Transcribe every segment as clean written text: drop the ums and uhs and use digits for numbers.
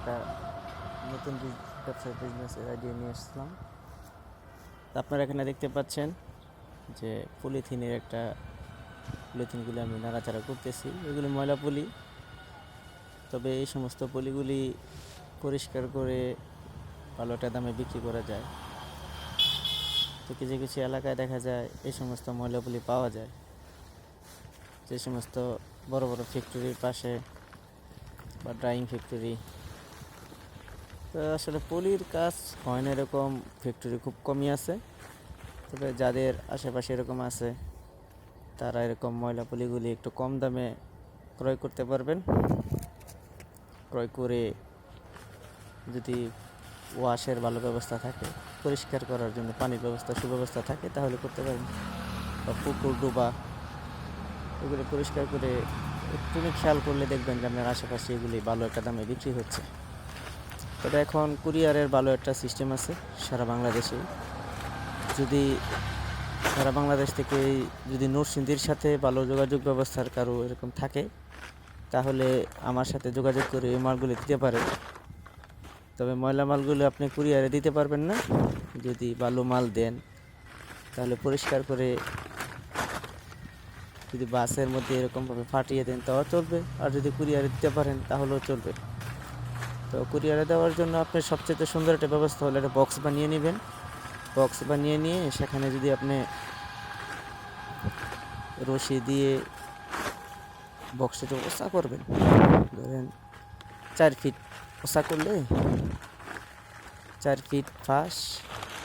একটা নতুন ব্যবসার বিজনেসের আইডিয়া নিয়ে আসলাম। আপনারা এখানে দেখতে পাচ্ছেন যে পলিথিনগুলি আমি নাড়াচাড়া করতেছি। এগুলি ময়লা পলি, তবে এই সমস্ত পলিগুলি পরিষ্কার করে ভালো একটা দামে বিক্রি করা যায়। তো কিছু কিছু এলাকায় দেখা যায় এই সমস্ত ময়লা পলি পাওয়া যায়, যে সমস্ত বড় বড় ফ্যাক্টরির পাশে বা ড্রাইং ফ্যাক্টরি। তো আসলে পলির কাজ হয় না এরকম ফ্যাক্টরি খুব কমই আছে, তবে যাদের আশেপাশে এরকম আছে তারা এরকম ময়লা পলিগুলি একটু কম দামে ক্রয় করতে পারবেন। ক্রয় করে যদি ওয়াশের ভালো ব্যবস্থা থাকে, পরিষ্কার করার জন্য পানির সুব্যবস্থা থাকে, তাহলে করতে পারেন। বা পুকুর ডোবা এগুলি পরিষ্কার করে একটু খেয়াল করলে দেখবেন যে আপনার আশেপাশে এগুলি ভালো একটা দামে বিক্রি হচ্ছে। তবে এখন কুরিয়ারের ভালো একটা সিস্টেম আছে সারা বাংলাদেশে। যদি সারা বাংলাদেশ থেকে যদি নরসিংদীর সাথে ভালো যোগাযোগ ব্যবস্থার কারো এরকম থাকে, তাহলে আমার সাথে যোগাযোগ করে এই মালগুলি দিতে পারে। তবে ময়লা মালগুলো আপনি কুরিয়ারে দিতে পারবেন না। যদি ভালো মাল দেন তাহলে পরিষ্কার করে যদি বাসের মধ্যে এরকমভাবে ফাটিয়ে দেন তাও চলবে, আর যদি কুরিয়ারে দিতে পারেন তাহলেও চলবে। তো কুরিয়ারে দেওয়ার জন্য আপনার সবচেয়ে সুন্দর একটা ব্যবস্থা হলো একটা বক্স বানিয়ে নেবেন। বক্স বানিয়ে নিয়ে সেখানে যদি আপনি রশি দিয়ে বক্সটা ওসা করবেন, ধরেন 4 ফিট ওসা করলে 4 ফিট ফাঁস,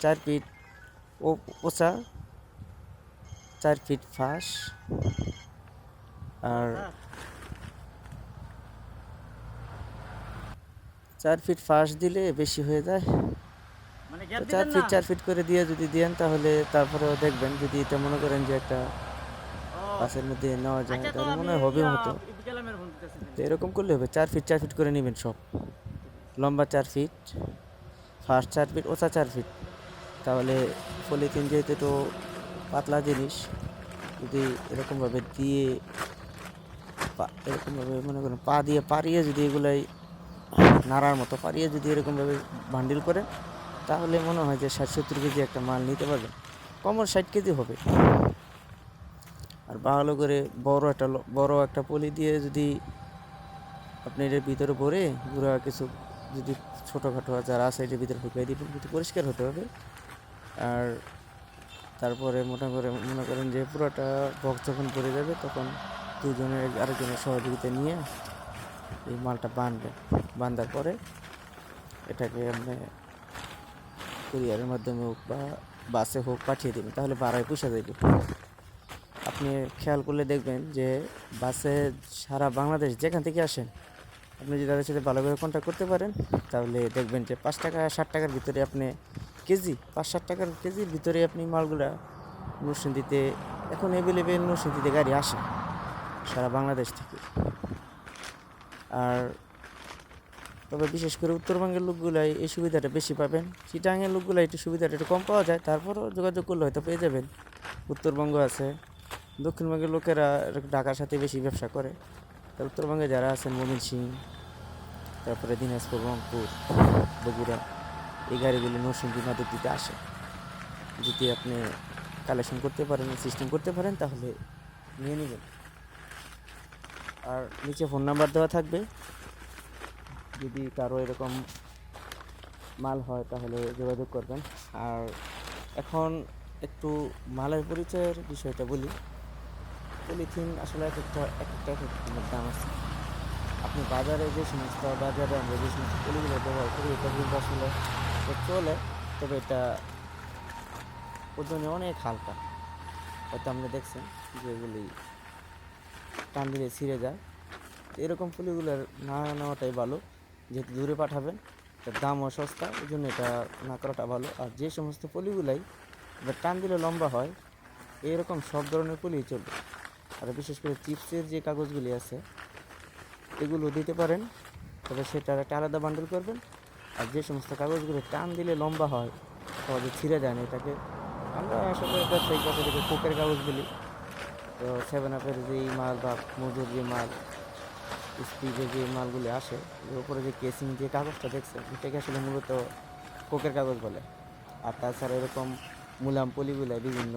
4 ফিট ওসা, 4 ফিট ফাঁস, আর 4 ফিট ফাঁস দিলে বেশি হয়ে যায়। 4 ফিট করে দিয়ে যদি দেন তাহলে তারপরেও দেখবেন, যদি এটা মনে করেন যে একটা বাসের মধ্যে নেওয়া যায়, তাহলে মনে হয় হবেও হতো। তো এরকম করলে হবে, 4 ফিট করে নেবেন সব। লম্বা 4 fit, first 4 fit, Ocha 4 fit. তাহলে পলিথিন যেহেতু একটু পাতলা জিনিস, যদি এরকমভাবে দিয়ে এরকমভাবে মনে করেন পা দিয়ে পারিয়ে যদি এগুলাই নাড়ার মতো পারিয়ে যদি এরকমভাবে বান্ডিল করেন, তাহলে মনে হয় যে 60-70 কেজি একটা মাল নিতে পারবেন। কমন 60 কেজি হবে। আর ভালো করে বড় একটা পলি দিয়ে যদি আপনি এটার ভিতরে ভরে গুঁড়া কিছু যদি ছোটোখাটো যারা আছে এটার ভিতরে ঢুকিয়ে দিবেন, কিন্তু পরিষ্কার হতে হবে। আর তারপরে মনে করেন যে পুরোটা বক্স যখন পড়ে যাবে, তখন আরেকজনের সহযোগিতা নিয়ে এই মালটা বাঁধার পরে এটাকে আপনি কুরিয়ারের মাধ্যমে হোক বা বাসে হোক পাঠিয়ে দেবেন, তাহলে ভাড়ায় পয়সা দেবে। আপনি খেয়াল করলে দেখবেন যে বাসে সারা বাংলাদেশ যেখান থেকে আসেন, আপনি যদি তাদের সাথে ভালোভাবে কন্ট্যাক্ট করতে পারেন, তাহলে দেখবেন যে 5 টাকা 60 টাকার ভিতরে আপনি কেজি 5-7 টাকার কেজির ভিতরে আপনি মালগুলা নরসিংদীতে এখন অ্যাভেলেবেল, নরসিংদীতে গাড়ি আসে সারা বাংলাদেশ থেকে। আর তবে বিশেষ করে উত্তরবঙ্গের লোকগুলাই এই সুবিধাটা বেশি পাবেন। চিটাগাংয়ের লোকগুলো একটু সুবিধাটা একটু কম পাওয়া যায়, তারপরও যোগাযোগ করলে হয়তো পেয়ে যাবেন। উত্তরবঙ্গ আছে, দক্ষিণবঙ্গের লোকেরা ঢাকার সাথে বেশি ব্যবসা করে। উত্তরবঙ্গে যারা আছেন ময়মনসিংহ, তারপরে দিনাজপুর, রংপুর, বগুড়া, এই গাড়িগুলি নরসিংদী মাধবদীতে আসে। যদি আপনি কালেকশন করতে পারেন, সিস্টেম করতে পারেন, তাহলে নিয়ে নেবেন। আর নিচে ফোন নাম্বার দেওয়া থাকবে, যদি কারো এরকম মাল হয় তাহলে যোগাযোগ করবেন। আর এখন একটু মালের পরিচয়ের বিষয়টা বলি। পলিথিন আসলে এক একটা দাম আছে। আপনি বাজারে আমরা যে সমস্ত পলিগুলো ব্যবহার করি, এটা কিন্তু আসলে চলে, তবে এটা ওজনে অনেক হালকা। হয়তো আপনি দেখছেন যে এগুলি টান দিলে ছিঁড়ে যায়। এরকম পলিগুলোর না নেওয়াটাই ভালো, যেহেতু দূরে পাঠাবেন, এটার দামও সস্তা, এই জন্য এটা না করাটা ভালো। আর যে সমস্ত পলিগুলাই এবার টান দিলে লম্বা হয়, এরকম সব ধরনের পলি চলবে। আর বিশেষ করে চিপসের যে কাগজগুলি আছে এগুলো দিতে পারেন, তবে সেটার একটা আলাদা বান্ডেল করবেন। আর যে সমস্ত কাগজগুলো টান দিলে লম্বা হয়, সহজে ছিঁড়ে যায় না, এটাকে আমরা আসলে ব্যবসায়িক ভাষা থেকে কোকের কাগজ বলি। তো 7 আপের যেই মাল বা মজুর যে মাল, স্পিডে যে মালগুলি আসে এর উপরে যে কেসিং যে কাগজটা দেখছেন এটাকে আসলে মূলত কোকের কাগজ বলে। আর তাছাড়া এরকম মুলাম পলিগুলো বিভিন্ন